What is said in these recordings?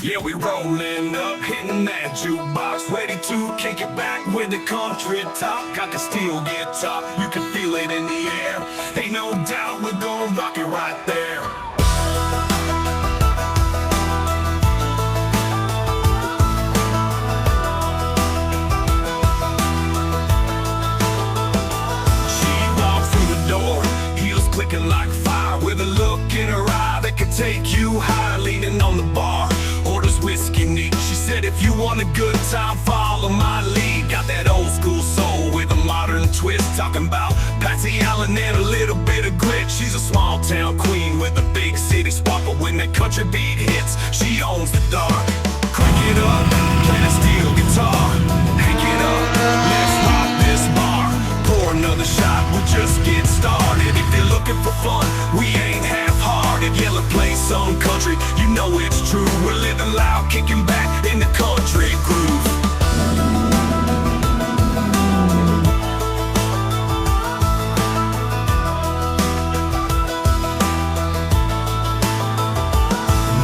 Yeah, we rolling up, hitting that jukebox, ready to kick it back with the country top. Got the steel guitar, you can feel it in the air. Ain't no doubt we're gonna rock it right there. She walks through the door, heels clicking like fire, with a look in her eye that could take you high. Leaning on the bar, orders whiskey neat. She said, if you want a good time, follow my lead. Got that old school soul with a modern twist, talking about Patsy Allen and a little bit of grit. She's a small town queen with a big city spot, but when that country beat hits, she owns the dark. Crank it up, play the steel guitar, hank it up, let's rock this bar. Pour another shot, we'll just get started. If you're looking for fun, we ain't half-hearted. Yeah, let's play some country, you know it's true. We're living loud, kicking back in the country groove.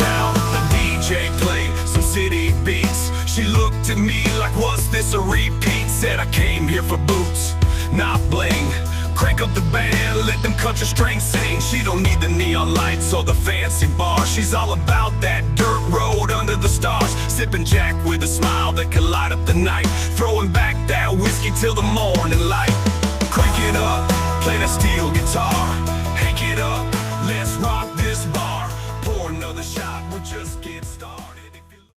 Now the DJ played some city beats. She looked at me like, what's this, a repeat? Said I came here for boots, not bling. Crank up the band, let them country strings sing. She don't need the neon lights or the fancy bar. She's all about that dirt road under the stars, sipping Jack with a smile that can light up the night, throwing back that whiskey till the morning light. Crank it up, play that steel guitar,